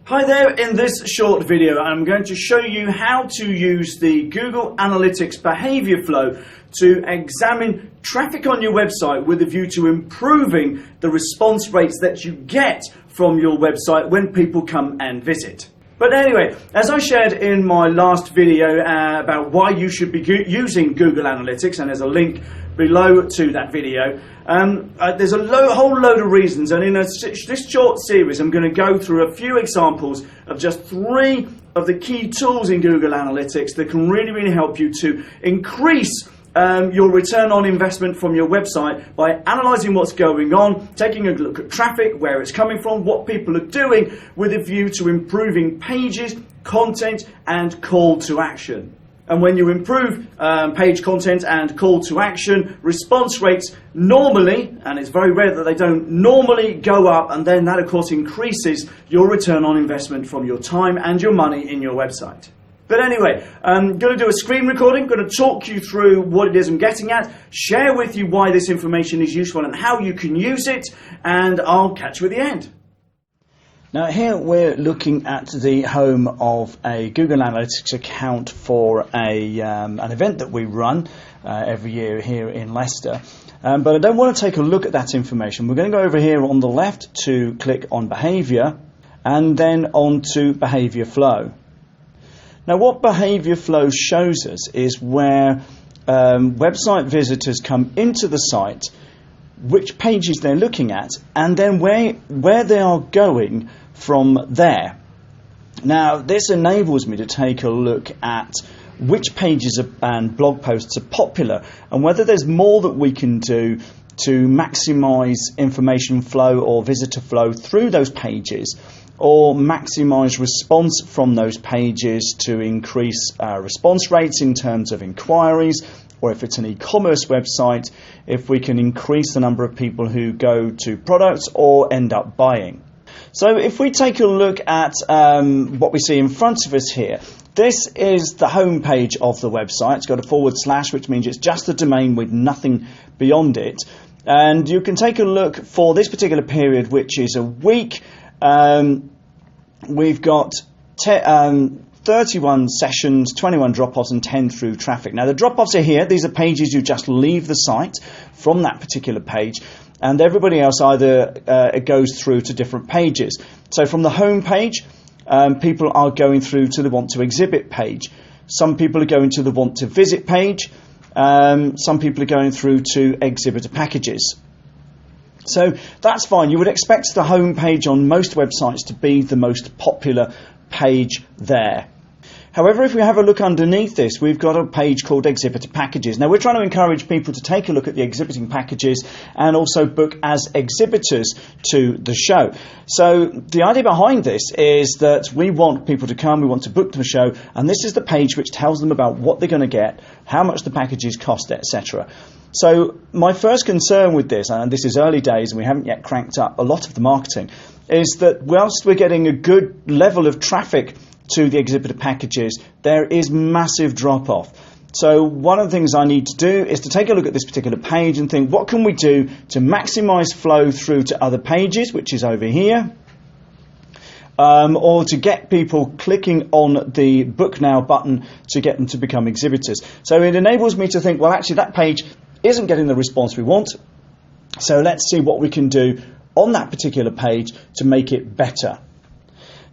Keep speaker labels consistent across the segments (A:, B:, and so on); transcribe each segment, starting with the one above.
A: Hi there, in this short video I'm going to show you how to use the Google Analytics Behaviour Flow to examine traffic on your website with a view to improving the response rates that you get from your website when people come and visit. But anyway, as I shared in my last video about why you should be using Google Analytics, and there's a link below to that video, there's a whole load of reasons, and in this short series I'm going to go through a few examples of just 3 of the key tools in Google Analytics that can really help you to increase your return on investment from your website by analysing what's going on, taking a look at traffic, where it's coming from, what people are doing, with a view to improving pages, content and call to action. And when you improve page content and call to action, response rates normally, and it's very rare that they don't, normally go up, and then that of course increases your return on investment from your time and your money in your website. But anyway, I'm going to do a screen recording, going to talk you through what it is I'm getting at, share with you why this information is useful and how you can use it, and I'll catch you at the end.
B: Now here we're looking at the home of a Google Analytics account for an event that we run every year here in Leicester. But I don't want to take a look at that information. We're going to go over here on the left to click on Behaviour and then on to Behaviour Flow. Now what Behaviour Flow shows us is where website visitors come into the site, which pages they're looking at, and then where they are going from there. Now this enables me to take a look at which pages and blog posts are popular and whether there's more that we can do to maximise information flow or visitor flow through those pages, or maximise response from those pages to increase response rates in terms of inquiries, or if it's an e-commerce website, if we can increase the number of people who go to products or end up buying. So if we take a look at what we see in front of us here, this is the home page of the website. It's got a /, which means it's just the domain with nothing beyond it. And you can take a look for this particular period, which is a week. We've got 31 sessions, 21 drop-offs and 10 through traffic. Now the drop-offs are here. These are pages you just leave the site from that particular page, and everybody else either goes through to different pages. So from the home page, people are going through to the want to exhibit page. Some people are going to the want to visit page. Some people are going through to exhibitor packages. So that's fine. You would expect the home page on most websites to be the most popular page there. However, if we have a look underneath this, we've got a page called Exhibitor Packages. Now, we're trying to encourage people to take a look at the exhibiting packages and also book as exhibitors to the show. So the idea behind this is that we want people to come, we want to book the show, and this is the page which tells them about what they're going to get, how much the packages cost, etc. So my first concern with this, and this is early days and we haven't yet cranked up a lot of the marketing, is that whilst we're getting a good level of traffic to the exhibitor packages, there is massive drop-off. So one of the things I need to do is to take a look at this particular page and think, what can we do to maximise flow through to other pages, which is over here, or to get people clicking on the Book Now button to get them to become exhibitors. So it enables me to think, well, actually that page isn't getting the response we want, so let's see what we can do on that particular page to make it better.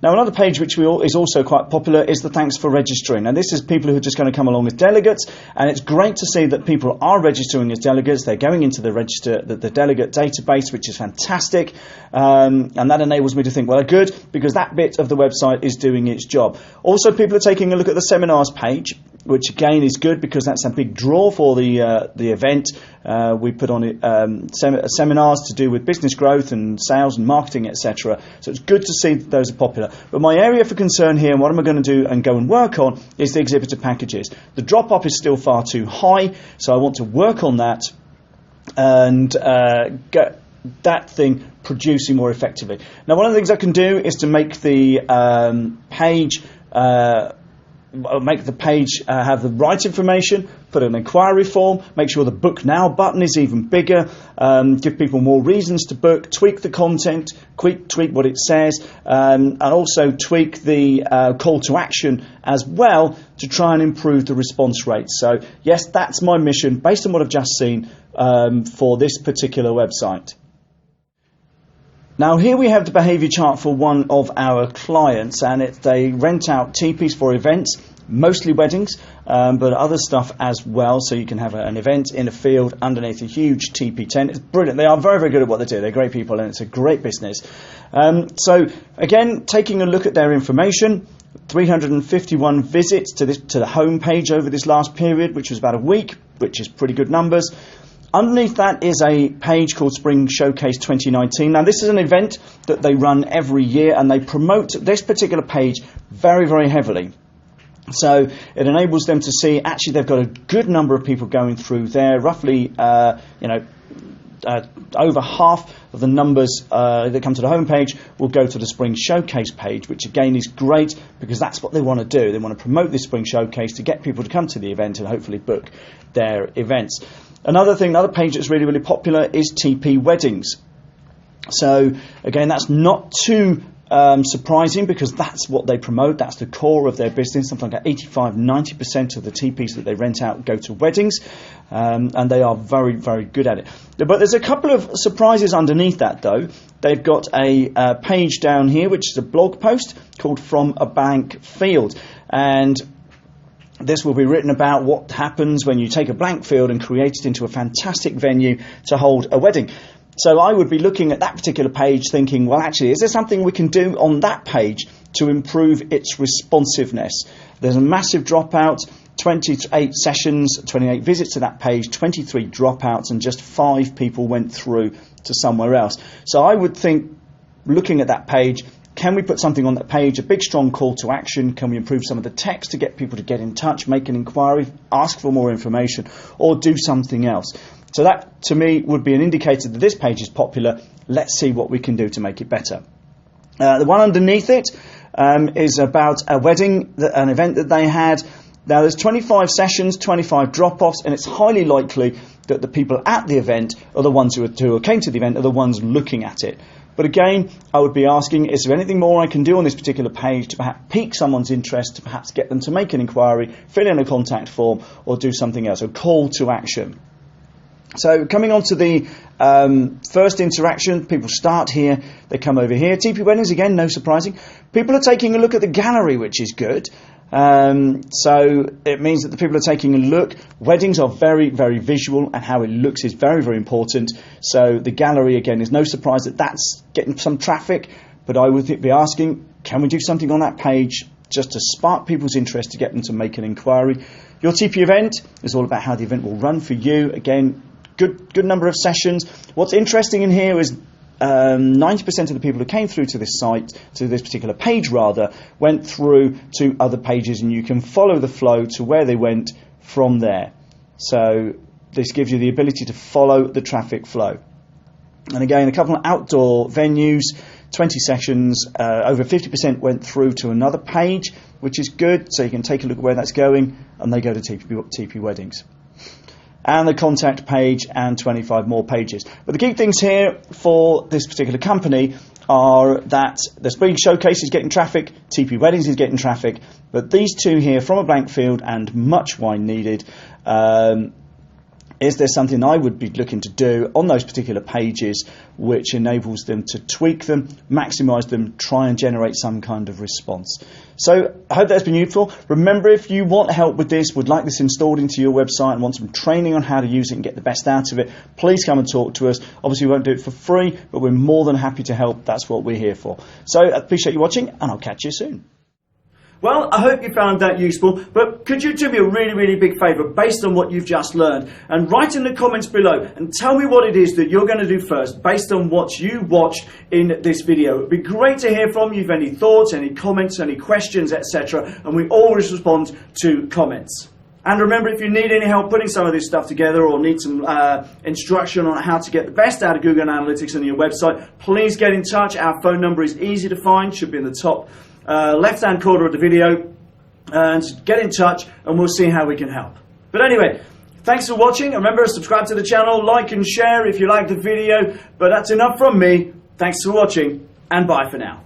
B: Now another page which is also quite popular is the thanks for registering. Now this is people who are just going to come along as delegates, and it's great to see that people are registering as delegates. They're going into the delegate database, which is fantastic, and that enables me to think, well, good, because that bit of the website is doing its job. Also, people are taking a look at the seminars page, which again is good because that's a big draw for the event. We put on seminars to do with business growth and sales and marketing, etc. So it's good to see that those are popular. But my area for concern here, and what am I going to do and go and work on, is the exhibitor packages. The drop-off is still far too high, so I want to work on that and get that thing producing more effectively. Now one of the things I can do is to make the page make the page have the right information, put an inquiry form, make sure the book now button is even bigger, give people more reasons to book, tweak the content, tweak what it says, and also tweak the call to action as well to try and improve the response rate. So yes, that's my mission based on what I've just seen for this particular website. Now here we have the behaviour chart for one of our clients, and they rent out teepees for events, mostly weddings, but other stuff as well. So you can have an event in a field underneath a huge teepee tent. It's brilliant. They are very, very good at what they do. They're great people and it's a great business. So again, taking a look at their information, 351 visits to the home page over this last period, which was about a week, which is pretty good numbers. Underneath that is a page called Spring Showcase 2019. Now this is an event that they run every year and they promote this particular page very, very heavily. So it enables them to see actually they've got a good number of people going through there, roughly over half of the numbers that come to the homepage will go to the Spring Showcase page, which again is great because that's what they want to do. They want to promote this Spring Showcase to get people to come to the event and hopefully book their events. Another page that's really, really popular is TP Weddings. So again, that's not too surprising because that's what they promote. That's the core of their business. Something like 85-90% of the TPs that they rent out go to weddings, and they are very, very good at it. But there's a couple of surprises underneath that, though. They've got a page down here, which is a blog post called From a Blank Field, and this will be written about what happens when you take a blank field and create it into a fantastic venue to hold a wedding. So I would be looking at that particular page thinking, well, actually, is there something we can do on that page to improve its responsiveness? There's a massive dropout, 28 sessions, 28 visits to that page, 23 dropouts, and just 5 people went through to somewhere else. So I would think, looking at that page, can we put something on that page, a big strong call to action? Can we improve some of the text to get people to get in touch, make an inquiry, ask for more information, or do something else? So that, to me, would be an indicator that this page is popular. Let's see what we can do to make it better. The one underneath it is about a wedding, an event that they had. Now, there's 25 sessions, 25 drop-offs, and it's highly likely that the people at the event are the ones who came to the event are the ones looking at it. But again, I would be asking, is there anything more I can do on this particular page to perhaps pique someone's interest, to perhaps get them to make an inquiry, fill in a contact form, or do something else, a call to action? So coming on to the first interaction, people start here, they come over here. TP Weddings, again, no surprising. People are taking a look at the gallery, which is good. So it means that the people are taking a look. Weddings are very, very visual, and how it looks is very, very important. So the gallery, again, is no surprise that that's getting some traffic, but I would be asking, can we do something on that page just to spark people's interest, to get them to make an inquiry? Your TP event is all about how the event will run for you. Again, good number of sessions. What's interesting in here is 90% of the people who came through to this site, to this particular page rather, went through to other pages, and you can follow the flow to where they went from there. So this gives you the ability to follow the traffic flow. And again, a couple of outdoor venues, 20 sessions, over 50% went through to another page, which is good, so you can take a look at where that's going, and they go to TP Weddings. And the contact page and 25 more pages. But the key things here for this particular company are that the Spring Showcase is getting traffic, TP Weddings is getting traffic, but these two here, From a Blank Field and Much Wine Needed, is there something I would be looking to do on those particular pages which enables them to tweak them, maximise them, try and generate some kind of response? So I hope that's been useful. Remember, if you want help with this, would like this installed into your website and want some training on how to use it and get the best out of it, please come and talk to us. Obviously, we won't do it for free, but we're more than happy to help. That's what we're here for. So I appreciate you watching, and I'll catch you soon.
A: Well, I hope you found that useful, but could you do me a really, really big favour based on what you've just learned, and write in the comments below and tell me what it is that you're going to do first based on what you watched in this video. It would be great to hear from you if any thoughts, any comments, any questions, etc., and we always respond to comments. And remember, if you need any help putting some of this stuff together or need some instruction on how to get the best out of Google Analytics on your website, please get in touch. Our phone number is easy to find, should be in the top left-hand corner of the video. and get in touch and we'll see how we can help. But anyway, thanks for watching. Remember, subscribe to the channel, like and share if you like the video. But that's enough from me. Thanks for watching and bye for now.